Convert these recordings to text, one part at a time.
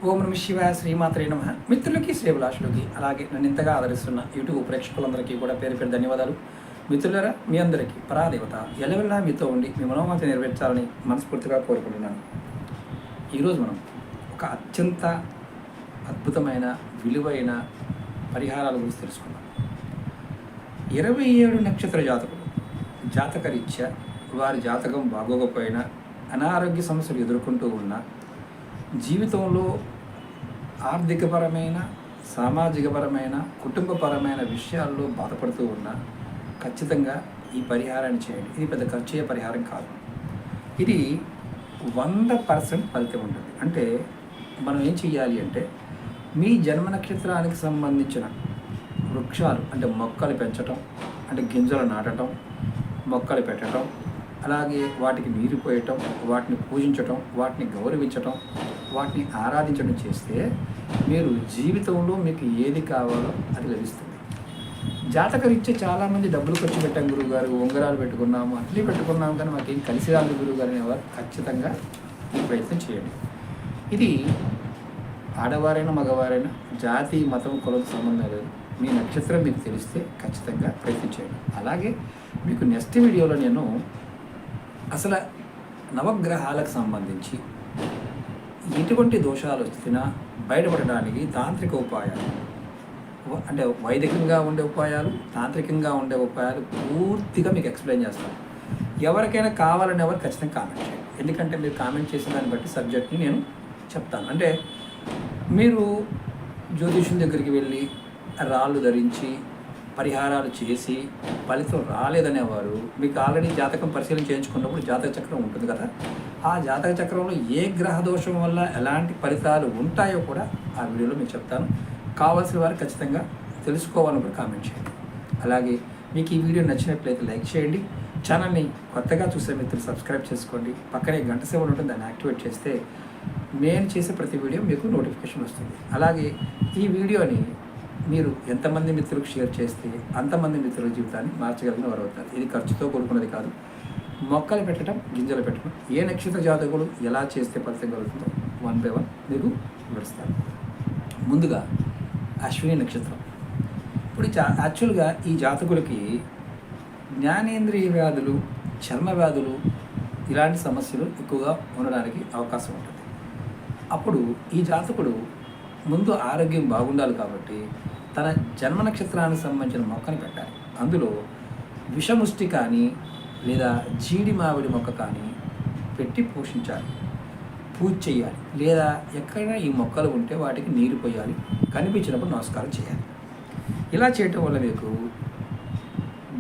ఓం నమ శివాయ, శ్రీమాత్రే నమః. మిత్రులకి, శ్రేభిలాషులకి, అలాగే నన్ను ఇంతగా ఆదరిస్తున్న యూట్యూబ్ ప్రేక్షకులందరికీ కూడా పేరు పేరు ధన్యవాదాలు. మిత్రులరా, మీ అందరికీ పరాదేవత ఎల్లవెల్లా మీతో ఉండి మీ మనోవాంఛ నెరవేర్చాలని మనస్ఫూర్తిగా కోరుకుంటున్నాను. ఈరోజు మనం ఒక అత్యంత అద్భుతమైన విలువైన పరిహారాల గురించి తెలుసుకుందాం. 27 నక్షత్ర జాతకులు జాతకరీత్యా వారి జాతకం బాగోకపోయినా, అనారోగ్య సమస్యలు ఎదుర్కొంటూ ఉన్న, జీవితంలో ఆర్థికపరమైన, సామాజికపరమైన, కుటుంబపరమైన విషయాల్లో బాధపడుతూ ఉన్న ఖచ్చితంగా ఈ పరిహారాన్ని చేయండి. ఇది పెద్ద ఖర్చు అయ్యే పరిహారం కాదు. ఇది 100% ఫలితం ఉంటుంది. అంటే మనం ఏం చెయ్యాలి అంటే, మీ జన్మ నక్షత్రానికి సంబంధించిన వృక్షాలు అంటే మొక్కలు పెంచటం, అంటే గింజలు నాటడం, మొక్కలు పెట్టడం, అలాగే వాటికి నీరు పోయటం, వాటిని పూజించటం, వాటిని గౌరవించటం, వాటిని ఆరాధించడం చేస్తే మీరు జీవితంలో మీకు ఏది కావాలో అది లభిస్తుంది. జాతకరీత్యా చాలామంది డబ్బులు ఖర్చు పెట్టాం గురువుగారు, ఉంగరాలు పెట్టుకున్నాము, అట్లీ పెట్టుకున్నాము, కానీ మాకేం కలిసి రాదు గురువుగారు అనేవారు ఖచ్చితంగా ఈ ప్రయత్నం చేయండి. ఇది ఆడవారైనా మగవారైనా, జాతి మతం కులం సంబంధం లేదు. మీ నక్షత్రం మీకు తెలిస్తే ఖచ్చితంగా ప్రయత్నం చేయండి. అలాగే మీకు నెక్స్ట్ వీడియోలో నేను అసలు నవగ్రహాలకు సంబంధించి ఎటువంటి దోషాలు వచ్చినా బయటపడడానికి తాంత్రిక ఉపాయాలు, అంటే వైదికంగా ఉండే ఉపాయాలు, తాంత్రికంగా ఉండే ఉపాయాలు పూర్తిగా మీకు ఎక్స్ప్లెయిన్ చేస్తాను. ఎవరికైనా కావాలని ఎవరు ఖచ్చితంగా కామెంట్ చేయండి. ఎందుకంటే మీరు కామెంట్ చేసిన దాన్ని బట్టి సబ్జెక్ట్ని నేను చెప్తాను. అంటే మీరు జ్యోతిష్యం దగ్గరికి వెళ్ళి రాళ్ళు ధరించి పరిహారాలు చేసి ఫలితం రాలేదనేవారు, మీకు ఆల్రెడీ జాతకం పరిశీలన చేయించుకున్నప్పుడు జాతక చక్రం ఉంటుంది కదా, ఆ జాతక చక్రంలో ఏ గ్రహ దోషం వల్ల ఎలాంటి ఫలితాలు ఉంటాయో కూడా ఆ వీడియోలో మీకు చెప్తాను. కావాల్సిన వారు ఖచ్చితంగా తెలుసుకోవాలని కూడా కామెంట్ చేయండి. అలాగే మీకు ఈ వీడియో నచ్చినట్లయితే లైక్ చేయండి. ఛానల్ని కొత్తగా చూసే మిత్రులు సబ్స్క్రైబ్ చేసుకోండి. పక్కనే గంట సింబల్ ఉంటుంది, దాన్ని యాక్టివేట్ చేస్తే నేను చేసే ప్రతి వీడియో మీకు నోటిఫికేషన్ వస్తుంది. అలాగే ఈ వీడియోని మీరు ఎంతమంది మిత్రులకు షేర్ చేస్తే అంతమంది మిత్రుల జీవితాన్ని మార్చగలిగిన వారు అవుతారు. ఇది ఖర్చుతో కూడుకున్నది కాదు. మొక్కలు పెట్టడం, గింజలు పెట్టడం, ఏ నక్షత్ర జాతకులు ఎలా చేస్తే ఫలితం కలుగుతుందో 1 by 1 మీకు వివరిస్తాను. ముందుగా అశ్విని నక్షత్రం. ఇప్పుడు యాక్చువల్గా ఈ జాతకులకి జ్ఞానేంద్రియ వ్యాధులు, చర్మ వ్యాధులు, ఇలాంటి సమస్యలు ఎక్కువగా ఉండడానికి అవకాశం ఉంటుంది. అప్పుడు ఈ జాతకుడు ముందు ఆరోగ్యం బాగుండాలి కాబట్టి తన జన్మ నక్షత్రానికి సంబంధించిన మొక్కని పెట్టాలి. అందులో విషముష్టి కానీ లేదా జీడి మామిడి మొక్క కానీ పెట్టి పోషించాలి, పూజ చేయాలి. లేదా ఎక్కడైనా ఈ మొక్కలు ఉంటే వాటికి నీరు పోయాలి, కనిపించినప్పుడు నమస్కారం చేయాలి. ఇలా చేయటం వల్ల మీకు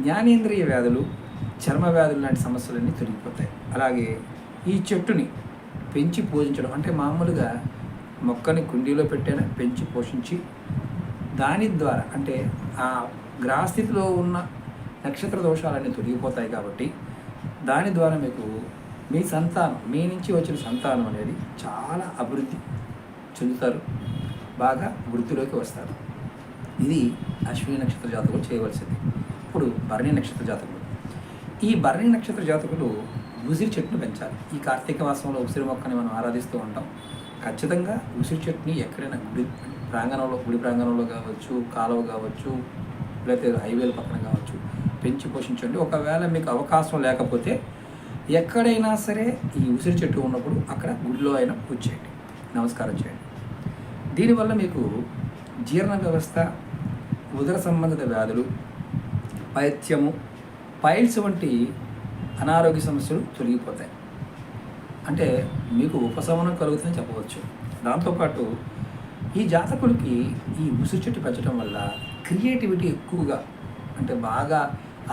జ్ఞానేంద్రియ వ్యాధులు, చర్మ వ్యాధులు లాంటి సమస్యలన్నీ తొలగిపోతాయి. అలాగే ఈ చెట్టుని పెంచి పూజించడం, అంటే మామూలుగా మొక్కని కుండీలో పెట్టైనా పెంచి పోషించి దాని ద్వారా, అంటే ఆ గ్రహస్థితిలో ఉన్న నక్షత్ర దోషాలన్నీ తొలగిపోతాయి కాబట్టి దాని ద్వారా మీకు మీ సంతానం, మీ నుంచి వచ్చిన సంతానం అనేది చాలా అభివృద్ధి చెందుతారు, బాగా వృద్ధిలోకి వస్తారు. ఇది అశ్విని నక్షత్ర జాతకులు చేయవలసింది. ఇప్పుడు భరణి నక్షత్ర జాతకులు. ఈ భరణి నక్షత్ర జాతకులు ఉసిరి చెట్టును పెంచాలి. ఈ కార్తీక మాసంలో ఉసిరి మొక్కని మనం ఆరాధిస్తూ ఉంటాం. ఖచ్చితంగా ఉసిరి చెట్టుని ఎక్కడైనా గుడి ప్రాంగణంలో కావచ్చు, కాలువ కావచ్చు, లేకపోతే హైవేల పక్కన కావచ్చు పెంచి పోషించండి. ఒకవేళ మీకు అవకాశం లేకపోతే ఎక్కడైనా సరే ఈ ఉసిరి చెట్టు ఉన్నప్పుడు అక్కడ గుడిలో అయినా పూజ చేయండి, నమస్కారం చేయండి. దీనివల్ల మీకు జీర్ణ వ్యవస్థ, ఉదర సంబంధిత వ్యాధులు, పైత్యము, పైల్స్ వంటి అనారోగ్య సమస్యలు తొలగిపోతాయి. అంటే మీకు ఉపశమనం కలుగుతుందని చెప్పవచ్చు. దాంతోపాటు ఈ జాతకులకి ఈ ఉసిరి చెట్టు పెంచడం వల్ల క్రియేటివిటీ ఎక్కువగా, అంటే బాగా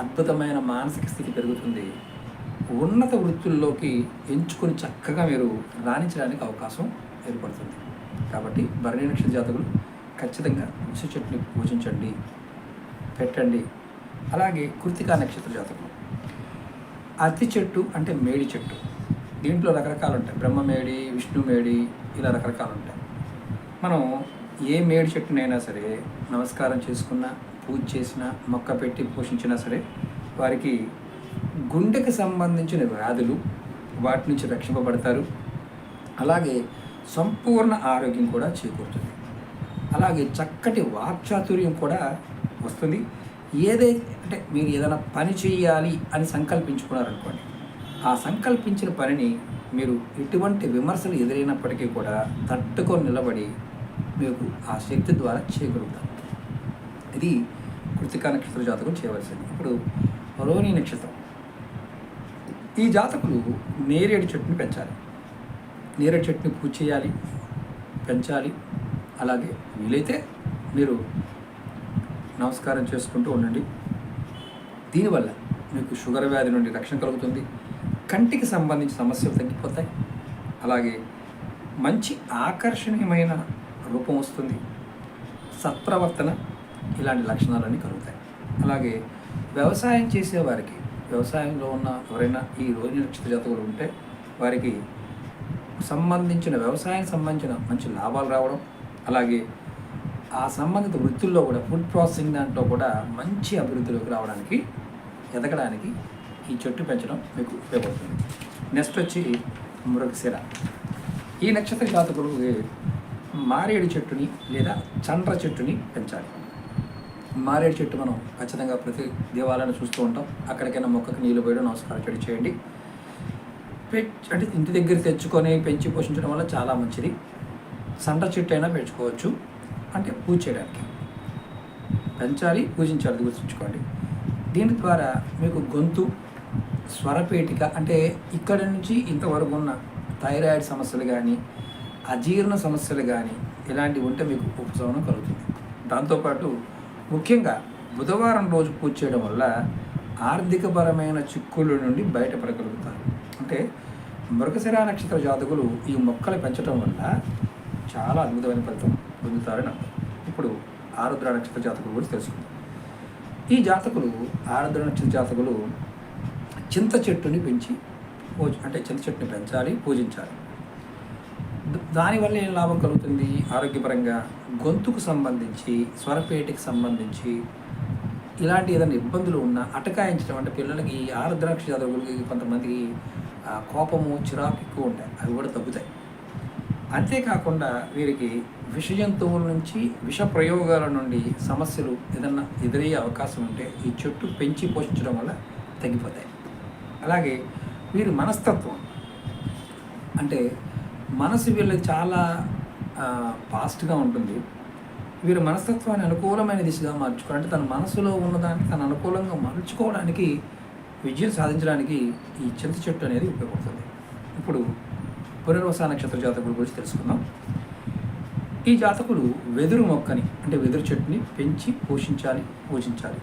అద్భుతమైన మానసిక స్థితి పెరుగుతుంది. ఉన్నత వృత్తుల్లోకి ఎంచుకొని చక్కగా మీరు రాణించడానికి అవకాశం ఏర్పడుతుంది. కాబట్టి భరణి నక్షత్ర జాతకులు ఖచ్చితంగా ఉసిరి చెట్టుని పూజించండి, పెట్టండి. అలాగే కృత్తికా నక్షత్ర జాతకులు అరటి చెట్టు, అంటే మేడి చెట్టు. దీంట్లో రకరకాలు ఉంటాయి, బ్రహ్మమేడి, విష్ణుమేడి, ఇలా రకరకాలు ఉంటాయి. మనం ఏ మేడి చెట్టునైనా సరే నమస్కారం చేసుకున్నా, పూజ చేసినా, మొక్క పెట్టి పోషించినా సరే వారికి గుండెకి సంబంధించిన వ్యాధులు వాటి నుంచి రక్షింపబడతారు. అలాగే సంపూర్ణ ఆరోగ్యం కూడా చేకూరుతుంది. అలాగే చక్కటి వాక్చాతుర్యం కూడా వస్తుంది. అంటే మీరు ఏదైనా పని చేయాలి అని సంకల్పించుకున్నారనుకోండి, ఆ సంకల్పించిన పనిని మీరు ఎటువంటి విమర్శలు ఎదురైనప్పటికీ కూడా తట్టుకొని నిలబడి మీకు ఆ శక్తి ద్వారా చేయగలుగుతారు. ఇది కృత్తికా నక్షత్ర జాతకులు చేయవలసింది. ఇప్పుడు రోహిణి నక్షత్రం, ఈ జాతకులు నేరేడు చెట్టుని పెంచాలి. నేరేడు చెట్టుని పూజ చేయాలి, పెంచాలి. అలాగే వీలైతే మీరు నమస్కారం చేసుకుంటూ ఉండండి. దీనివల్ల మీకు షుగర్ వ్యాధి నుండి రక్షణ కలుగుతుంది. కంటికి సంబంధించిన సమస్యలు తగ్గిపోతాయి. అలాగే మంచి ఆకర్షణీయమైన రూపం వస్తుంది. సత్ప్రవర్తన, ఇలాంటి లక్షణాలన్నీ కలుగుతాయి. అలాగే వ్యవసాయం చేసేవారికి, వ్యవసాయంలో ఉన్న ఎవరైనా ఈ రోహిణి నక్షత్ర జాతకులు ఉంటే వారికి వ్యవసాయం సంబంధించిన మంచి లాభాలు రావడం, అలాగే ఆ సంబంధిత వృత్తుల్లో కూడా ఫుడ్ ప్రాసెసింగ్ దాంట్లో కూడా మంచి అభివృద్ధిలోకి రావడానికి, ఎదగడానికి ఈ చెట్టు పెంచడం మీకు ఉపయోగపడుతుంది. నెక్స్ట్ వచ్చి మృగశిర. ఈ నక్షత్ర జాతకులు మారేడు చెట్టుని లేదా చండ్ర చెట్టుని పెంచాలి. మారేడు చెట్టు మనం ఖచ్చితంగా ప్రతి దేవాలయాన్ని చూస్తూ ఉంటాం. అక్కడికైనా మొక్కకి నీళ్ళు పోయడం, నమస్కారం చేయండి. అంటే ఇంటి దగ్గర తెచ్చుకొని పెంచి పోషించడం వల్ల చాలా మంచిది. చండ్ర చెట్టు అయినా పెంచుకోవచ్చు, అంటే పూజ చేయడానికి పెంచాలి, పూజించాలి, గుర్తుంచుకోండి. దీని ద్వారా మీకు గొంతు, స్వరపేటిక, అంటే ఇక్కడి నుంచి ఇంతవరకు ఉన్న థైరాయిడ్ సమస్యలు కానీ, అజీర్ణ సమస్యలు కానీ ఇలాంటివి ఉంటే మీకు ఉపశమనం కలుగుతుంది. దాంతోపాటు ముఖ్యంగా బుధవారం రోజు పూజ చేయడం వల్ల ఆర్థికపరమైన చిక్కుల నుండి బయటపడగలుగుతారు. అంటే మృగశిర నక్షత్ర జాతకులు ఈ మొక్కలు పెంచడం వల్ల చాలా అద్భుతమైన ఫలితం పొందుతారని అర్థం. ఇప్పుడు ఆరుద్ర నక్షత్ర జాతకులు గురించి తెలుసుకుందాం. ఈ జాతకులు, ఆరుద్ర నక్షత్ర జాతకులు చింత చెట్టుని పెంచి చింత చెట్టుని పెంచాలి, పూజించాలి. దానివల్ల ఏం లాభం కలుగుతుంది? ఆరోగ్యపరంగా గొంతుకు సంబంధించి, స్వరపేటికి సంబంధించి ఇలాంటి ఏదైనా ఇబ్బందులు ఉన్నా అటకాయించడం, అంటే పిల్లలకి ఆరుద్ర నక్షత్ర జాతకులకి కొంతమందికి కోపము, చిరాకు ఎక్కువ ఉంటాయి, అవి కూడా తగ్గుతాయి. అంతేకాకుండా వీరికి విష జంతువుల నుంచి, విష ప్రయోగాల నుండి సమస్యలు ఏదన్నా ఎదురయ్యే అవకాశం ఉంటే ఈ చెట్టు పెంచి పోషించడం వల్ల తగ్గిపోతాయి. అలాగే వీరి మనస్తత్వం, అంటే మనసు వీళ్ళకి చాలా ఫాస్ట్గా ఉంటుంది. వీరి మనస్తత్వాన్ని అనుకూలమైన దిశగా మార్చుకోవాలంటే తన మనసులో ఉన్నదాన్ని తను అనుకూలంగా మలుచుకోవడానికి, విజయం సాధించడానికి ఈ చింత చెట్టు అనేది ఉపయోగపడుతుంది. ఇప్పుడు పునర్వస నక్షత్ర జాతకుల గురించి తెలుసుకుందాం. ఈ జాతకులు వెదురు మొక్కని, అంటే వెదురు చెట్టుని పెంచి పోషించాలి, పూజించాలి.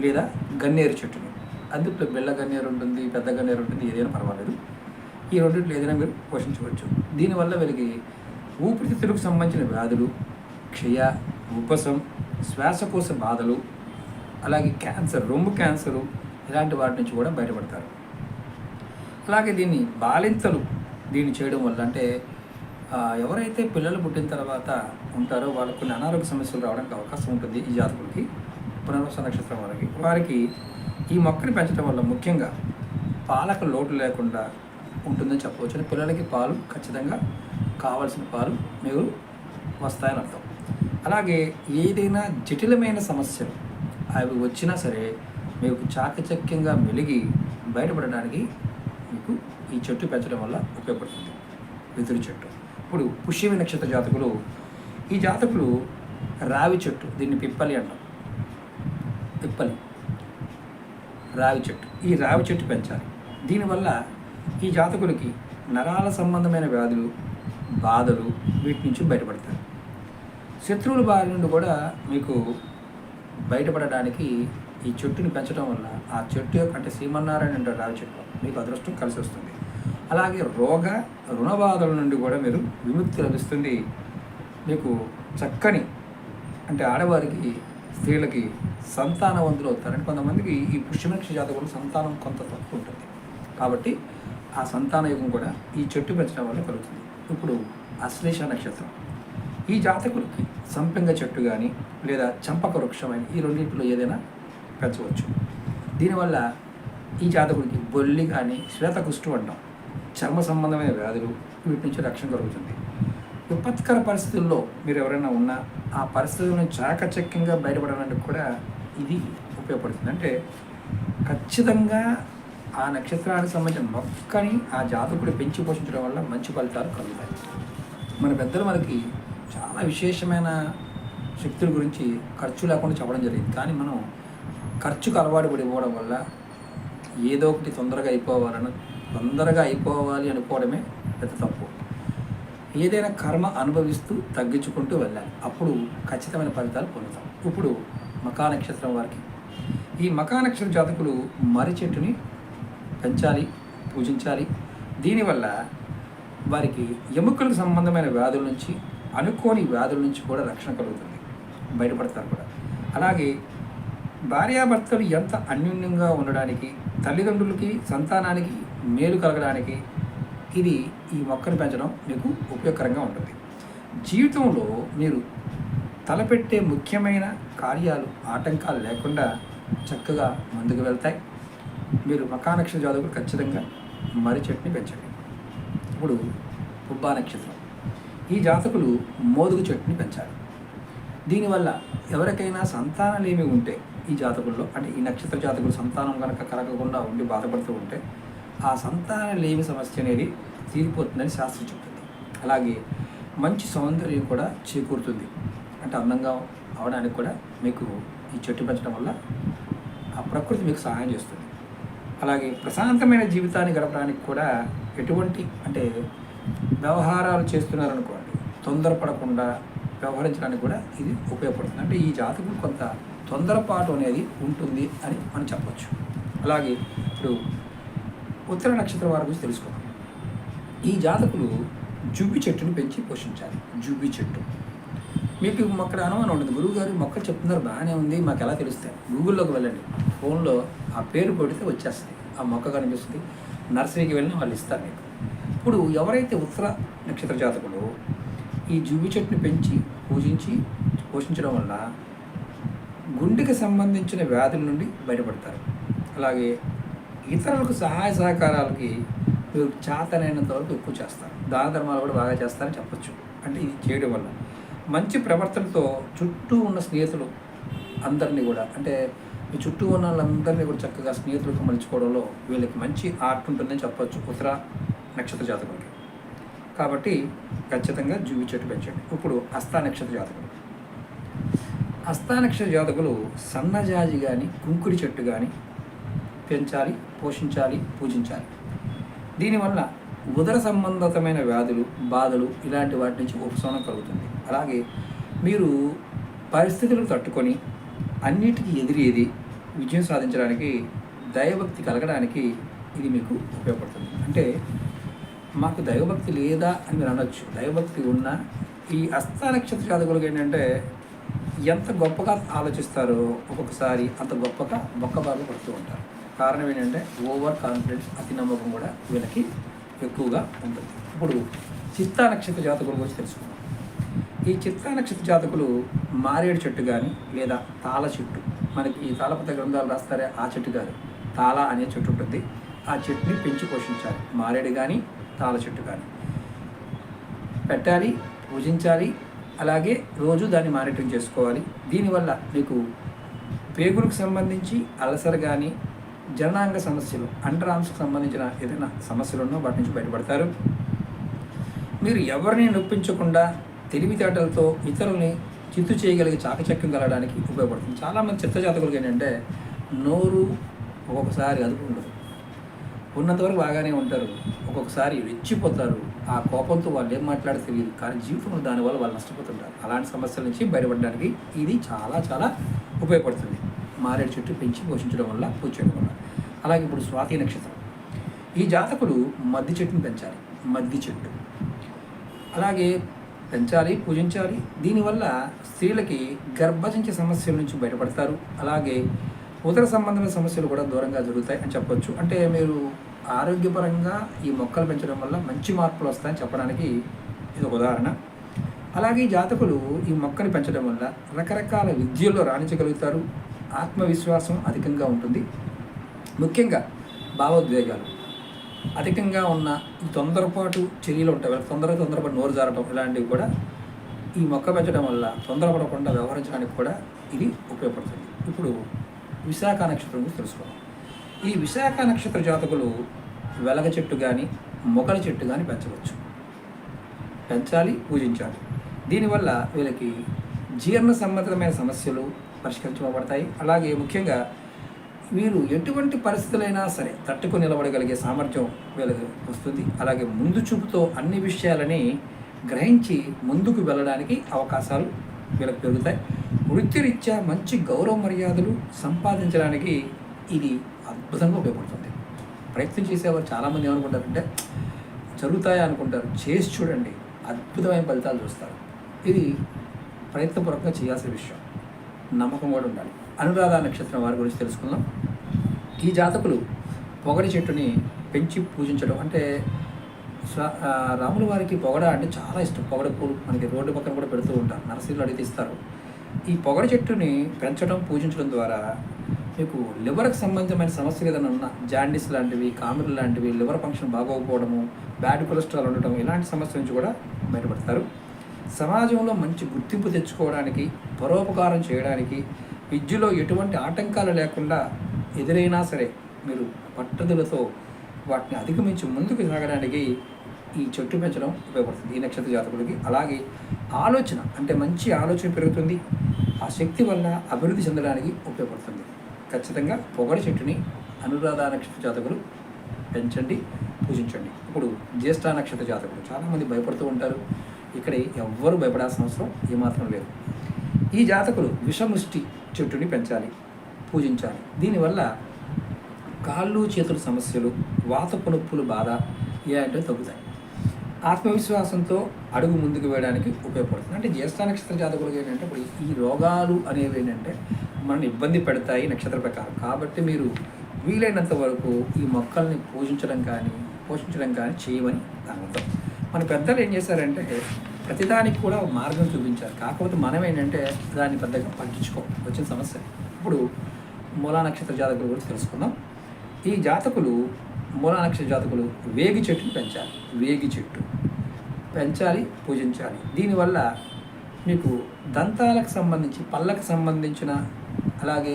లేదా గన్నేరు చెట్టుని, అందులో బెల్ల గన్నేరు ఉంటుంది, పెద్ద గన్నేరు ఉంటుంది, ఏదైనా పర్వాలేదు. ఈ రెండింటిలో ఏదైనా మీరు పోషించవచ్చు. దీనివల్ల వీరికి ఊపిరితిత్తులకు సంబంధించిన వ్యాధులు, క్షయ, ఉబ్బసం, శ్వాసకోశ బాధలు, అలాగే క్యాన్సర్, రొమ్ము క్యాన్సరు ఇలాంటి వాటి నుంచి కూడా బయటపడతారు. అలాగే దీన్ని చేయడం వల్ల, అంటే ఎవరైతే పిల్లలు పుట్టిన తర్వాత ఉంటారో వాళ్ళకు కొన్ని అనారోగ్య సమస్యలు రావడానికి అవకాశం ఉంటుంది. ఈ జాతకులకి, పునర్వస నక్షత్రం వారికి ఈ మొక్కని పెంచడం వల్ల ముఖ్యంగా పాలకు లోటు లేకుండా ఉంటుందని చెప్పవచ్చు. పిల్లలకి పాలు ఖచ్చితంగా కావాల్సిన పాలు మీరు వస్తాయని అర్థం. అలాగే ఏదైనా జటిలమైన సమస్యలు అవి వచ్చినా సరే మీకు చాకచక్యంగా మెలిగి బయటపడడానికి మీకు ఈ చెట్టు పెంచడం వల్ల ఉపయోగపడుతుంది, వెదురు చెట్టు. ఇప్పుడు పుష్యమి నక్షత్ర జాతకులు, ఈ జాతకులు రావి చెట్టు, దీన్ని పిప్పలి అంటాం, రావి చెట్టు, ఈ రావి చెట్టు పెంచాలి. దీనివల్ల ఈ జాతకులకి నరాల సంబంధమైన వ్యాధులు, బాధలు వీటి నుంచి బయటపడతారు. శత్రువుల బారి నుండి కూడా మీకు బయటపడడానికి ఈ చెట్టుని పెంచడం వల్ల ఆ చెట్టు అంటే శ్రీమన్నారాయణ అంటే రావి చెట్టు మీకు అదృష్టం కలిసి వస్తుంది. అలాగే రుణ బాధల నుండి కూడా మీరు విముక్తి లభిస్తుంది. మీకు చక్కని, అంటే ఆడవారికి, స్త్రీలకి సంతానవంతులు అవుతారంటే కొంతమందికి ఈ పుష్యమక్ష జాతకులు సంతానం కొంత తక్కువ ఉంటుంది. కాబట్టి ఆ సంతాన యోగం కూడా ఈ చెట్టు పెంచడం వల్ల కలుగుతుంది. ఇప్పుడు అశ్లేష నక్షత్రం, ఈ జాతకులకి సంపెంగ చెట్టు కానీ లేదా చంపక వృక్షమైన ఈ రెండింటిలో ఏదైనా పెంచవచ్చు. దీనివల్ల ఈ జాతకుడికి బొల్లి కానీ, శ్వేతకుష్టు అంటాం, చర్మ సంబంధమైన వ్యాధులు వీటి నుంచి రక్షణ కలుగుతుంది. విపత్కర పరిస్థితుల్లో మీరు ఎవరైనా ఉన్నా ఆ పరిస్థితులను చాకచక్యంగా బయటపడడానికి కూడా ఇది ఉపయోగపడుతుంది. అంటే ఖచ్చితంగా ఆ నక్షత్రానికి సంబంధించిన మొక్కని ఆ జాతకుడు పెంచి పోషించడం వల్ల మంచి ఫలితాలు కలుగుతాయి. మన పెద్దలు మనకి చాలా విశేషమైన శక్తుల గురించి ఖర్చు లేకుండా చెప్పడం జరిగింది. కానీ మనం ఖర్చుకు అలవాటు పడిపోవడం వల్ల ఏదో ఒకటి తొందరగా అయిపోవాలి అనుకోవడమే పెద్ద తప్పు. ఏదైనా కర్మ అనుభవిస్తూ తగ్గించుకుంటూ వెళ్ళాలి. అప్పుడు ఖచ్చితమైన ఫలితాలు పొందుతాం. ఇప్పుడు మకా నక్షత్రం వారికి, ఈ మకా నక్షత్రం జాతకులు మర్రి చెట్టుని పెంచాలి, పూజించాలి. దీనివల్ల వారికి ఎముకలకు సంబంధమైన వ్యాధుల నుంచి, అనుకోని వ్యాధుల నుంచి కూడా రక్షణ కలుగుతుంది, బయటపడతారు కూడా. అలాగే భార్యాభర్తలు ఎంత అన్యోన్యంగా ఉండడానికి, తల్లిదండ్రులకి సంతానానికి మేలు కలగడానికి ఇది ఈ మొక్కను పెంచడం మీకు ఉపయోగకరంగా ఉంటుంది. జీవితంలో మీరు తలపెట్టే ముఖ్యమైన కార్యాలు ఆటంకాలు లేకుండా చక్కగా ముందుకు వెళ్తాయి. మీరు మకా నక్షత్ర జాతకులు ఖచ్చితంగా మర్రి చెట్టుని పెంచండి. ఇప్పుడు పుబ్బా నక్షత్రం, ఈ జాతకులు మోదుగు చెట్టుని పెంచాలి. దీనివల్ల ఎవరికైనా సంతానలేమి ఉంటే ఈ జాతకుల్లో, అంటే ఈ నక్షత్ర జాతకులు సంతానం కనుక కలగకుండా ఉండి బాధపడుతూ ఉంటే ఆ సంతానలేమి సమస్య అనేది తీరిపోతుందని శాస్త్రం చెప్తుంది. అలాగే మంచి సౌందర్యం కూడా చేకూరుతుంది. అంటే అందంగా అవడానికి కూడా మీకు ఈ చెట్టు పెంచడం వల్ల ఆ ప్రకృతి మీకు సహాయం చేస్తుంది. అలాగే ప్రశాంతమైన జీవితాన్ని గడపడానికి కూడా ఎటువంటి అంటే వ్యవహారాలు చేస్తున్నారనుకోండి, తొందరపడకుండా వ్యవహరించడానికి కూడా ఇది ఉపయోగపడుతుంది. అంటే ఈ జాతకులు కొంత తొందరపాటు అనేది ఉంటుంది అని మనం చెప్పవచ్చు. అలాగే ఇప్పుడు ఉత్తర నక్షత్రం వారి గురించి తెలుసుకుందాం. ఈ జాతకులు జువ్వి చెట్టుని పెంచి పోషించాలి. జువ్వి చెట్టు మీకు అక్కడ అనుమానం ఉంటుంది, గురువుగారు మొక్కలు చెప్తున్నారు బాగానే ఉంది, మాకు ఎలా తెలుస్తాయి? గూగుల్లోకి వెళ్ళండి, ఫోన్లో ఆ పేరు కొడితే వచ్చేస్తుంది, ఆ మొక్క కనిపిస్తుంది. నర్సరీకి వెళ్ళిన వాళ్ళు ఇస్తారు మీకు. ఇప్పుడు ఎవరైతే ఉత్తర నక్షత్ర జాతకులు ఈ జువ్వి చెట్టుని పెంచి పోషించడం వల్ల గుండెకి సంబంధించిన వ్యాధుల నుండి బయటపడతారు. అలాగే ఇతరులకు సహాయ సహకారాలకి మీరు చేతనైనంత వరకు ఎక్కువ చేస్తారు. దాన ధర్మాలు కూడా బాగా చేస్తారని చెప్పచ్చు. అంటే ఇది చేయడం వల్ల మంచి ప్రవర్తనతో చుట్టూ ఉన్న స్నేహితులు అందరినీ కూడా, అంటే మీ చుట్టూ ఉన్న వాళ్ళందరినీ కూడా చక్కగా స్నేహితులకు మలుచుకోవడంలో వీళ్ళకి మంచి ఆర్ట్ ఉంటుందని చెప్పచ్చు ఉత్తర నక్షత్ర జాతకులకి. కాబట్టి ఖచ్చితంగా జువ్వి చెట్టు పెంచండి. ఇప్పుడు హస్తా నక్షత్ర జాతకులు, హస్తా నక్షత్ర జాతకులు సన్నజాజి కానీ కుంకుడి చెట్టు కానీ పెంచాలి, పోషించాలి, పూజించాలి. దీనివల్ల ఉదర సంబంధితమైన వ్యాధులు, బాధలు ఇలాంటి వాటి నుంచి ఉపశమనం కలుగుతుంది. అలాగే మీరు పరిస్థితులను తట్టుకొని అన్నిటికీ ఎదిరేది విజయం సాధించడానికి, దైవభక్తి కలగడానికి ఇది మీకు ఉపయోగపడుతుంది. అంటే మాకు దైవభక్తి లేదా అని మీరు అనొచ్చు. దైవభక్తి ఉన్నా ఈ హస్త నక్షత్ర జాతకులకు ఏంటంటే ఎంత గొప్పగా ఆలోచిస్తారో ఒక్కొక్కసారి అంత గొప్పగా బొక్కబారు పడుతూ ఉంటారు. కారణం ఏంటంటే ఓవర్ కాన్ఫిడెన్స్, అతి నమ్మకం కూడా వీళ్ళకి ఎక్కువగా ఉంటుంది. ఇప్పుడు చిత్తా నక్షత్ర జాతకుల గురించి తెలుసుకుందాం. ఈ చిత్తా నక్షత్ర జాతకులు మారేడు చెట్టు కానీ లేదా తాళ చెట్టు, మనకి ఈ తాళపత్ర గ్రంథాలు రాస్తారే ఆ చెట్టు కాదు, తాళ అనే చెట్టు ఉంటుంది. ఆ చెట్టుని పెంచి పోషించాలి. మారేడు కానీ తాళ చెట్టు కానీ పెట్టాలి, పూజించాలి. అలాగే రోజు దాన్ని మానిటరింగ్ చేసుకోవాలి. దీనివల్ల మీకు పేగులకు సంబంధించి అల్సర్ కానీ, జననాంగ సమస్యలు, అండర్ ఆర్మ్స్కి సంబంధించిన ఏదైనా సమస్యలు ఉన్నా వాటి నుంచి బయటపడతారు. మీరు ఎవరిని నొప్పించకుండా తెలివితేటలతో ఇతరుల్ని చిత్తు చేయగలిగే చాకచక్యం కలగడానికి ఉపయోగపడుతుంది. చాలామంది చిత్త జాతకులకి ఏంటంటే నోరు ఒక్కొక్కసారి అదుపు ఉండదు, ఉన్నంతవరకు బాగానే ఉంటారు, ఒక్కొక్కసారి రెచ్చిపోతారు. ఆ కోపంతో వాళ్ళు ఏం మాట్లాడో తెలియదు, కానీ జీవితంలో దానివల్ల వాళ్ళు నష్టపోతుంటారు. అలాంటి సమస్యల నుంచి బయటపడడానికి ఇది చాలా చాలా ఉపయోగపడుతుంది. మారేడు చెట్టు పెంచి పోషించడం వల్ల, పూజ చేయడం వల్ల. అలాగే ఇప్పుడు స్వాతి నక్షత్రం, ఈ జాతకులు మద్ది చెట్టును పెంచాలి. మద్ది చెట్టు అలాగే పెంచాలి, పూజించాలి. దీనివల్ల స్త్రీలకి గర్భజంచ సమస్యల నుంచి బయటపడతారు. అలాగే ఉదర సంబంధమైన సమస్యలు కూడా దూరంగా జరుగుతాయి అని చెప్పొచ్చు. అంటే మీరు ఆరోగ్యపరంగా ఈ మొక్కలు పెంచడం వల్ల మంచి మార్పులు వస్తాయని చెప్పడానికి ఇది ఒక ఉదాహరణ. అలాగే ఈ జాతకులు ఈ మొక్కని పెంచడం వల్ల రకరకాల విద్యల్లో రాణించగలుగుతారు. ఆత్మవిశ్వాసం అధికంగా ఉంటుంది. ముఖ్యంగా భావోద్వేగాలు, అధికంగా ఉన్న ఈ తొందరపాటు చర్యలు ఉంటాయి, వాళ్ళకి తొందరపాటు నోరు జారటం ఇలాంటివి కూడా ఈ మొక్క పెంచడం వల్ల తొందరపడకుండా వ్యవహరించడానికి కూడా ఇది ఉపయోగపడుతుంది. ఇప్పుడు విశాఖ నక్షత్రం గురించి తెలుసుకోవాలి. ఈ విశాఖ నక్షత్ర జాతకులు వెలగ చెట్టు కానీ మొగల చెట్టు కానీ పెంచాలి, పూజించాలి. దీనివల్ల వీళ్ళకి జీర్ణ సంబంధితమైన సమస్యలు పరిష్కరించబడతాయి. అలాగే ముఖ్యంగా వీరు ఎటువంటి పరిస్థితులైనా సరే తట్టుకొని నిలబడగలిగే సామర్థ్యం వీళ్ళకి వస్తుంది. అలాగే ముందు చూపుతో అన్ని విషయాలని గ్రహించి ముందుకు వెళ్ళడానికి అవకాశాలు వీళ్ళకి పెరుగుతాయి. వృత్తిరీత్యా మంచి గౌరవ మర్యాదలు సంపాదించడానికి ఇది అద్భుతంగా ఉపయోగపడుతుంది. ప్రయత్నం చేసేవారు చాలామంది ఏమనుకుంటారంటే జరుగుతాయా అనుకుంటారు. చేసి చూడండి, అద్భుతమైన ఫలితాలు చూస్తారు. ఇది ప్రయత్నపూర్వకంగా చేయాల్సిన విషయం, నమ్మకం కూడా ఉండాలి. అనురాధ నక్షత్రం వారి గురించి తెలుసుకుందాం. ఈ జాతకులు పొగడి చెట్టుని పెంచి పూజించడం అంటే రాముల వారికి పొగడ అంటే చాలా ఇష్టం. పొగడ పూలు మనకి రోడ్డు పక్కన కూడా పెడుతూ ఉంటారు, నర్సరీలో అడిగి తీస్తారు. ఈ పొగడి చెట్టుని పెంచడం, పూజించడం ద్వారా మీకు లివర్కి సంబంధించిన సమస్యలు ఏదైనా ఉన్న జాండీస్ లాంటివి, కామెర్లు లాంటివి, లివర్ ఫంక్షన్ బాగోకపోవడము, బ్యాడ్ కొలెస్ట్రాల్ ఉండటం ఇలాంటి సమస్య నుంచి కూడా బయటపడతారు. సమాజంలో మంచి గుర్తింపు తెచ్చుకోవడానికి, పరోపకారం చేయడానికి, విద్యలో ఎటువంటి ఆటంకాలు లేకుండా ఎదురైనా సరే మీరు పట్టుదలతో వాటిని అధిగమించి ముందుకు సాగడానికి ఈ చెట్టు పెంచడం ఉపయోగపడుతుంది ఈ నక్షత్ర జాతకులకి. అలాగే ఆలోచన అంటే మంచి ఆలోచన పెరుగుతుంది. ఆ శక్తి వల్ల అభివృద్ధి చెందడానికి ఉపయోగపడుతుంది. ఖచ్చితంగా పొగడి చెట్టుని అనురాధ నక్షత్ర జాతకులు పెంచండి, పూజించండి. ఇప్పుడు జ్యేష్ఠ నక్షత్ర జాతకులు చాలామంది భయపడుతూ ఉంటారు. ఇక్కడ ఎవ్వరూ భయపడాల్సిన అవసరం ఏమాత్రం లేదు. ఈ జాతకులు విషముష్టి చెట్టుని పెంచాలి, పూజించాలి. దీనివల్ల కాళ్ళు చేతుల సమస్యలు, వాతపు నొప్పులు బాధ ఇలాంటివి తగ్గుతాయి. ఆత్మవిశ్వాసంతో అడుగు ముందుకు వేయడానికి ఉపయోగపడుతుంది. అంటే జ్యేష్ఠ నక్షత్ర జాతకులకు ఏంటంటే ఇప్పుడు ఈ రోగాలు అనేవి ఏంటంటే మనల్ని ఇబ్బంది పెడతాయి నక్షత్ర ప్రకారం. కాబట్టి మీరు వీలైనంత వరకు ఈ మొక్కల్ని పోషించడం కానీ చేయమని దాని అర్థం. మన పెద్దలు ఏం చేశారంటే ప్రతిదానికి కూడా మార్గం చూపించారు. కాకపోతే మనం ఏంటంటే దాన్ని పెద్దగా వచ్చిన సమస్య. ఇప్పుడు మూలా నక్షత్ర జాతకుల గురించి తెలుసుకుందాం. ఈ జాతకులు మూలా నక్షత్ర జాతకులు వేగి చెట్టుని పెంచాలి. వేగి చెట్టు పెంచాలి, పూజించాలి. దీనివల్ల మీకు దంతాలకు సంబంధించి, పళ్ళకు సంబంధించిన, అలాగే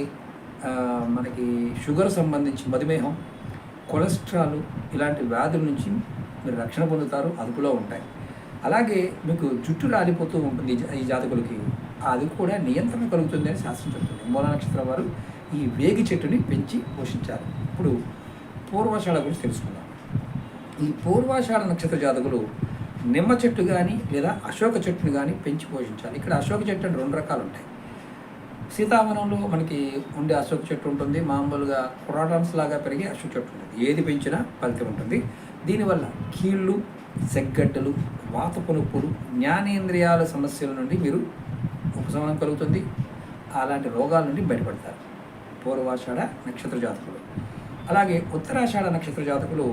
మనకి షుగర్ సంబంధించి, మధుమేహం, కొలెస్ట్రాల్ ఇలాంటి వ్యాధుల నుంచి మీరు రక్షణ పొందుతారు, అదుపులో ఉంటాయి. అలాగే మీకు జుట్టు రాలిపోతూ ఉంటుంది ఈ జాతకులకి, అది కూడా నియంత్రణ కలుగుతుంది అని శాస్త్రం చెప్తుంది. మూలా నక్షత్రం వారు ఈ వేగి చెట్టుని పెంచి పోషించాలి. ఇప్పుడు పూర్వాషాఢ గురించి తెలుసుకుందాం. ఈ పూర్వాషాఢ నక్షత్ర జాతకులు నిమ్మ చెట్టు కానీ లేదా అశోక చెట్టుని కానీ పెంచి పోషించాలి. ఇక్కడ అశోక చెట్టు అంటే 2 రకాలు ఉంటాయి. సీతావనంలో మనకి ఉండే అశోక చెట్టు ఉంటుంది, మామూలుగా క్రోటాన్స్ లాగా పెరిగే అశోక చెట్టు ఉంటుంది. ఏది పెంచినా ఫలితం ఉంటుంది. దీనివల్ల కీళ్ళు, సెగ్గడ్డలు, వాతపు నొప్పులు, జ్ఞానేంద్రియాల సమస్యల నుండి మీరు ఉపశమనం కలుగుతుంది. అలాంటి రోగాల నుండి బయటపడతారు పూర్వాషాఢ నక్షత్ర జాతకులు. అలాగే ఉత్తరాషాఢ నక్షత్ర జాతకులు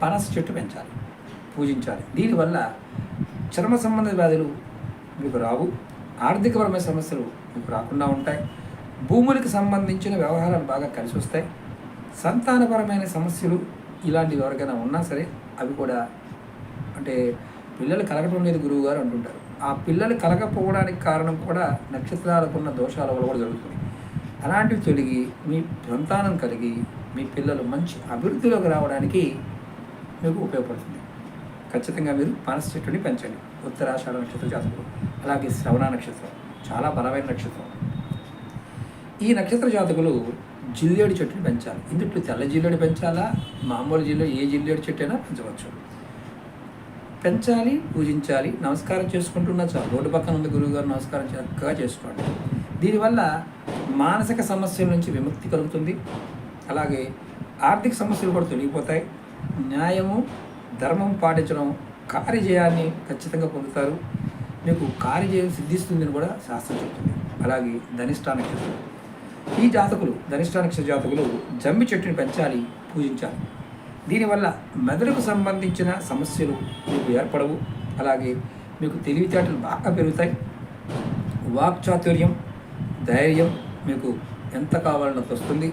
పనస చెట్టు పెంచాలి, పూజించాలి. దీనివల్ల చర్మ సంబంధ వ్యాధులు మీకు రావు, ఆర్థికపరమైన సమస్యలు మీకు రాకుండా ఉంటాయి, భూములకు సంబంధించిన వ్యవహారాలు బాగా కలిసి వస్తాయి, సంతానపరమైన సమస్యలు ఇలాంటివి ఎవరికైనా ఉన్నా సరే అవి కూడా, అంటే పిల్లలు కలగడం లేదు గురువు గారు అంటుంటారు. ఆ పిల్లలు కలగకపోవడానికి కారణం కూడా నక్షత్రాలకున్న దోషాల వల్ల కూడా జరుగుతుంది. అలాంటివి తొలగి మీ సంతానం కలిగి మీ పిల్లలు మంచి అభివృద్ధిలోకి రావడానికి మీకు ఉపయోగపడుతుంది. ఖచ్చితంగా మీరు పనస చెట్టుని పెంచండి. ఉత్తరాషాఢ నక్షత్ర జాతకులు. అలాగే శ్రవణ నక్షత్రం చాలా బలమైన నక్షత్రం. ఈ నక్షత్ర జాతకులు జిల్లేడు చెట్టుని పెంచాలి. ఇందులో తెల్ల జిల్లేడు పెంచాలా, మామూలు జిల్లేడు, ఏ జిల్లేడు చెట్టు అయినా పెంచవచ్చు. పెంచాలి, పూజించాలి, నమస్కారం చేసుకుంటున్నా చాలు. రోడ్డు పక్కన ఉంది గురువు గారు, నమస్కారం చక్కగా చేసుకోండి. దీనివల్ల మానసిక సమస్యల నుంచి విముక్తి కలుగుతుంది. అలాగే ఆర్థిక సమస్యలు కూడా తొలగిపోతాయి. న్యాయము, ధర్మం పాటించడం, కార్యజయాన్ని ఖచ్చితంగా పొందుతారు. మీకు కార్యజయం సిద్ధిస్తుందని కూడా శాస్త్రం చెప్తుంది. అలాగే ధనిష్ఠ నక్షత్రం. ఈ జాతకులు ధనిష్ఠ నక్షత్ర జాతకులు జమ్మి చెట్టుని పెంచాలి, పూజించాలి. దీనివల్ల మెదడుకు సంబంధించిన సమస్యలు మీకు ఏర్పడవు. అలాగే మీకు తెలివితేటలు బాగా పెరుగుతాయి. వాక్చాతుర్యం, ధైర్యం మీకు ఎంత కావాలన్నది వస్తుంది.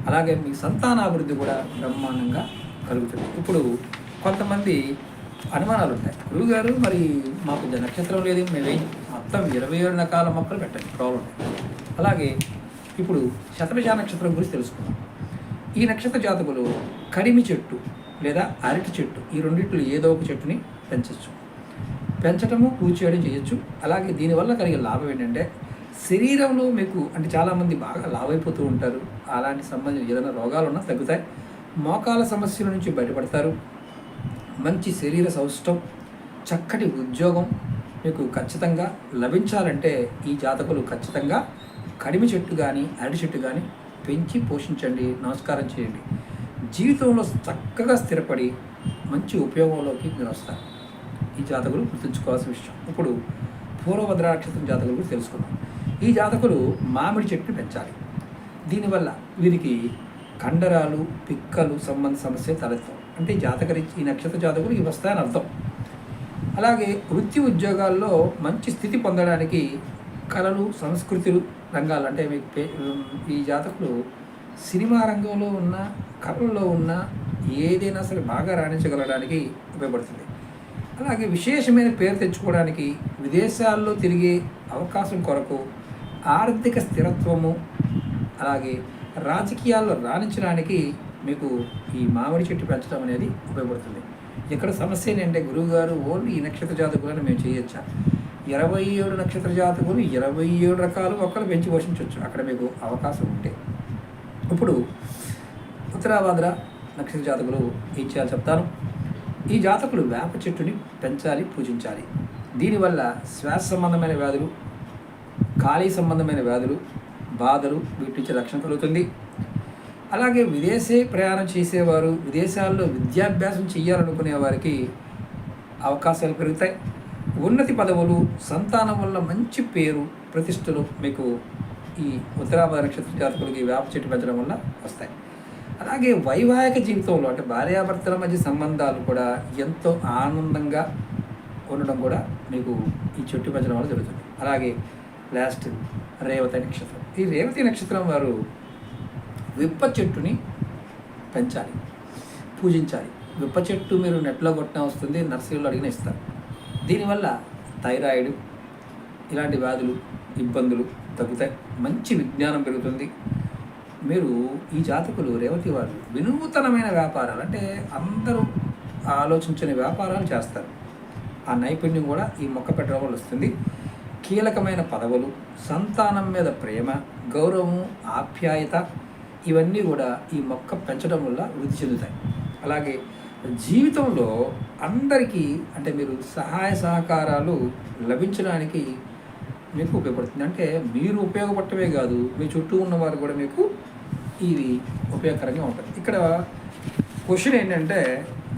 అలాగే మీ సంతానాభివృద్ధి కూడా బ్రహ్మాండంగా కలుగుతుంది. ఇప్పుడు కొంతమంది అనుమానాలు ఉంటాయి, గురువుగారు మరి మాకు నక్షత్రం లేదు, మేమేం మొత్తం 27 రకాల మొక్కలు పెట్టండి, ప్రాబ్లం లేదు. అలాగే ఇప్పుడు శతభిష నక్షత్రం గురించి తెలుసుకున్నాం. ఈ నక్షత్ర జాతకులు కడిమి చెట్టు లేదా అరటి చెట్టు, ఈ రెండింటిలో ఏదో ఒక చెట్టుని పెంచవచ్చు. పెంచటము, పూజ చేయడం చేయొచ్చు. అలాగే దీనివల్ల కలిగే లాభం ఏంటంటే శరీరంలో మీకు అంటే చాలామంది బాగా లావైపోతూ ఉంటారు, అలాంటి సంబంధించిన ఏదైనా రోగాలు ఉన్నా తగ్గుతాయి, మోకాల సమస్యల నుంచి బయటపడతారు, మంచి శరీర సౌష్టం, చక్కటి ఉద్యోగం మీకు ఖచ్చితంగా లభించాలంటే ఈ జాతకులు ఖచ్చితంగా కడిమి చెట్టు కానీ అరటి చెట్టు కానీ పెంచి పోషించండి, నమస్కారం చేయండి. జీవితంలో చక్కగా స్థిరపడి మంచి ఉపయోగంలోకి మీరు వస్తారు. ఈ జాతకులు గుర్తుంచుకోవాల్సిన విషయం. ఇప్పుడు పూర్వభద్ర నక్షత్రం జాతకులు కూడా తెలుసుకున్నాం. ఈ జాతకులు మామిడి చెట్టుని పెంచాలి. దీనివల్ల వీరికి కండరాలు, పిక్కలు సంబంధ సమస్య తలెత్తాం. అంటే ఈ నక్షత్ర జాతకులు ఇవి వస్తాయని అర్థం. అలాగే వృత్తి ఉద్యోగాల్లో మంచి స్థితి పొందడానికి కళలు, సంస్కృతులు రంగాలు అంటే మీకు ఈ జాతకులు సినిమా రంగంలో ఉన్న, కళల్లో ఉన్న ఏదైనా సరే బాగా రాణించగలడానికి ఉపయోగపడుతుంది. అలాగే విశేషమైన పేరు తెచ్చుకోవడానికి, విదేశాల్లో తిరిగే అవకాశం కొరకు, ఆర్థిక స్థిరత్వము, అలాగే రాజకీయాల్లో రాణించడానికి మీకు ఈ మామిడి చెట్టు పెంచడం అనేది ఉపయోగపడుతుంది. ఇక్కడ సమస్య ఏంటంటే గురువుగారు ఓన్లీ ఈ నక్షత్ర జాతకులను మేము చేయొచ్చా? 27 నక్షత్ర జాతకులు 27 రకాలు మొక్కలు పెంచి పోషించవచ్చు అక్కడ మీకు అవకాశం ఉంటే. ఇప్పుడు ఉత్తరాభాద్ర నక్షత్ర జాతకులు ఏం చేయాలో చెప్తాను. ఈ జాతకులు వేప చెట్టుని పెంచాలి, పూజించాలి. దీనివల్ల శ్వాస సంబంధమైన వ్యాధులు, ఖాళీ సంబంధమైన వ్యాధులు, బాధలు వీటి నుంచి రక్షణ కలుగుతుంది. అలాగే విదేశీ ప్రయాణం చేసేవారు, విదేశాల్లో విద్యాభ్యాసం చేయాలనుకునే వారికి అవకాశాలు పెరుగుతాయి. ఉన్నతి పదవులు, సంతానం వల్ల మంచి పేరు, ప్రతిష్టలు మీకు ఈ ఉత్తరాభాద్ర నక్షత్ర జాతకులకి వేప చెట్టు పెంచడం వల్ల వస్తాయి. అలాగే వైవాహిక జీవితంలో అంటే భార్యాభర్తల మధ్య సంబంధాలు కూడా ఎంతో ఆనందంగా ఉండడం కూడా మీకు ఈ చెట్టు పెంచడం వల్ల జరుగుతుంది. అలాగే లాస్ట్ రేవతి నక్షత్రం. ఈ రేవతి నక్షత్రం వారు విప్ప చెట్టుని పెంచాలి, పూజించాలి. విప్ప చెట్టు మీరు నెట్లో కొట్టినా వస్తుంది, నర్సరీలో అడిగినా ఇస్తారు. దీనివల్ల థైరాయిడ్ ఇలాంటి వ్యాధులు, ఇబ్బందులు తగ్గుతాయి, మంచి విజ్ఞానం పెరుగుతుంది. మీరు ఈ జాతకులు రేవతి వారు వినూతనమైన వ్యాపారాలు అంటే అందరూ ఆలోచించని వ్యాపారాలు చేస్తారు. ఆ నైపుణ్యం కూడా ఈ మొక్క పెట్టడం వల్ల వస్తుంది. కీలకమైన పదవులు, సంతానం మీద ప్రేమ, గౌరవం, ఆప్యాయత ఇవన్నీ కూడా ఈ మొక్క పెంచడం వల్ల వృద్ధి చెందుతాయి. అలాగే జీవితంలో అందరికీ అంటే మీరు సహాయ సహకారాలు లభించడానికి మీకు ఉపయోగపడుతుంది. అంటే మీరు ఉపయోగపడటమే కాదు, మీ చుట్టూ ఉన్నవారు కూడా మీకు ఇది ఉపయోగకరంగా ఉంటుంది. ఇక్కడ క్వశ్చన్ ఏంటంటే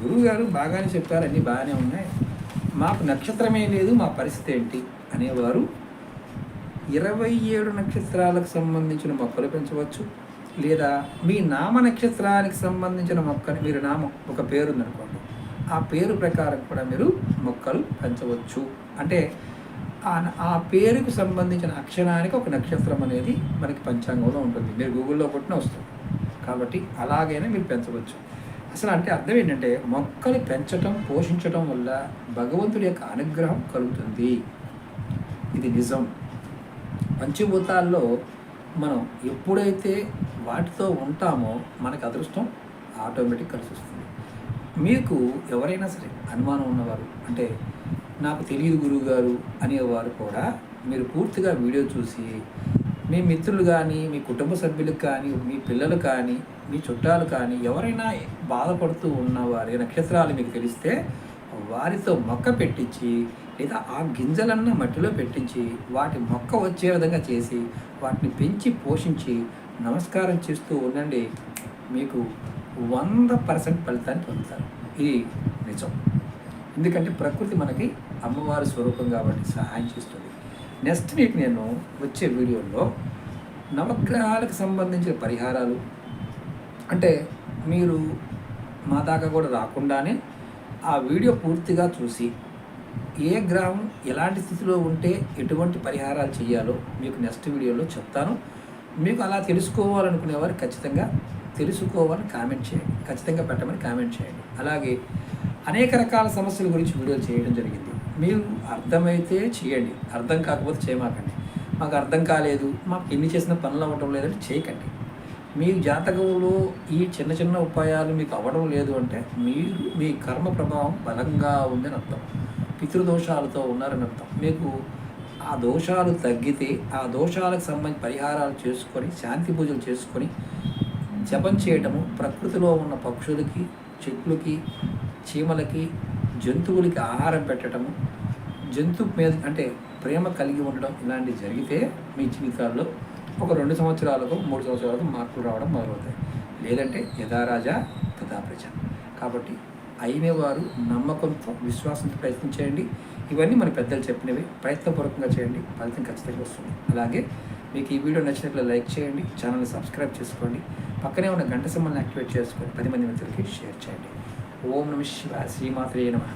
గురువుగారు బాగానే చెప్పారు, అన్నీ బాగానే ఉన్నాయి, మాకు నక్షత్రమే లేదు, మా పరిస్థితి ఏంటి అనేవారు 27 నక్షత్రాలకు సంబంధించిన మొక్కలు పెంచవచ్చు. లేదా మీ నామ నక్షత్రానికి సంబంధించిన మొక్కని మీరు నామం ఒక పేరు ఉందనుకోండి, ఆ పేరు ప్రకారం కూడా మీరు మొక్కలు పెంచవచ్చు. అంటే ఆ పేరుకు సంబంధించిన అక్షరానికి ఒక నక్షత్రం అనేది మనకి పంచాంగంలో ఉంటుంది, మీరు గూగుల్లో కొట్టినా వస్తుంది. కాబట్టి అలాగైనా మీరు పెంచవచ్చు. అసలు అంటే అర్థం ఏంటంటే మొక్కలు పెంచటం, పోషించటం వల్ల భగవంతుడి యొక్క అనుగ్రహం కలుగుతుంది. ఇది నిజం. పంచభూతాల్లో మనం ఎప్పుడైతే వాటితో ఉంటామో మనకు అదృష్టం ఆటోమేటిక్ కలిసి వస్తుంది. మీకు ఎవరైనా సరే అనుమానం ఉన్నవారు అంటే నాకు తెలియదు గురువుగారు అనేవారు కూడా మీరు పూర్తిగా వీడియో చూసి మీ మిత్రులు కానీ, మీ కుటుంబ సభ్యులకు కానీ, మీ పిల్లలు కానీ, మీ చుట్టాలు కానీ ఎవరైనా బాధపడుతూ ఉన్నవారి నక్షత్రాలు మీకు తెలిస్తే వారితో మొక్క పెట్టించి లేదా ఆ గింజలన్న మట్టిలో పెట్టించి వాటి మొక్క వచ్చే విధంగా చేసి వాటిని పెంచి పోషించి నమస్కారం చేస్తూ ఉండండి. మీకు 100% ఫలితాన్ని పొందుతారు. ఇది నిజం. ఎందుకంటే ప్రకృతి మనకి అమ్మవారి స్వరూపం కాబట్టి సహాయం చేస్తుంది. నెక్స్ట్ వీక్ నేను వచ్చే వీడియోలో నవగ్రహాలకు సంబంధించిన పరిహారాలు అంటే మీరు మా దాకా కూడా రాకుండానే ఆ వీడియో పూర్తిగా చూసి ఏ గ్రహం ఎలాంటి స్థితిలో ఉంటే ఎటువంటి పరిహారాలు చేయాలో మీకు నెక్స్ట్ వీడియోలో చెప్తాను. మీకు అలా తెలుసుకోవాలనుకునేవారు ఖచ్చితంగా తెలుసుకోవాలని కామెంట్ చేయండి, ఖచ్చితంగా పెట్టమని కామెంట్ చేయండి. అలాగే అనేక రకాల సమస్యల గురించి వీడియోలు చేయడం జరిగింది. మీరు అర్థమైతే చేయండి, అర్థం కాకపోతే చేయమాకండి. మాకు అర్థం కాలేదు, మాకు ఎన్ని చేసిన పనులు అవ్వడం లేదంటే చేయకండి. మీ జాతకంలో ఈ చిన్న చిన్న ఉపాయాలు మీకు అవ్వడం లేదు అంటే మీరు మీ కర్మ ప్రభావం బలంగా ఉందని అర్థం, పితృదోషాలతో ఉన్నారని అర్థం. మీకు ఆ దోషాలు తగ్గితే ఆ దోషాలకు సంబంధించి పరిహారాలు చేసుకొని శాంతి పూజలు చేసుకొని జపం చేయటము, ప్రకృతిలో ఉన్న పక్షులకి, చెట్లకి, చీమలకి, జంతువులకి ఆహారం పెట్టడము, జంతువు మీద అంటే ప్రేమ కలిగి ఉండడం, ఇలాంటివి జరిగితే మీ జీవితాల్లో ఒక 2 సంవత్సరాలకు 3 సంవత్సరాలకు మార్పులు రావడం మొదలవుతాయి. లేదంటే యథారాజా తథా ప్రజ. కాబట్టి అయినవారు నమ్మకంతో, విశ్వాసంతో ప్రయత్నం చేయండి. ఇవన్నీ మన పెద్దలు చెప్పినవి, ప్రయత్నపూర్వకంగా చేయండి, ఫలితం ఖచ్చితంగా వస్తుంది. అలాగే మీకు ఈ వీడియో నచ్చినట్లు లైక్ చేయండి, ఛానల్ని సబ్స్క్రైబ్ చేసుకోండి, పక్కనే ఉన్న గంట సింబల్ని యాక్టివేట్ చేసుకొని 10 మంది మిత్రులకి షేర్ చేయండి. ఓం నమః శివాయ. శ్రీమాత్రే నమః.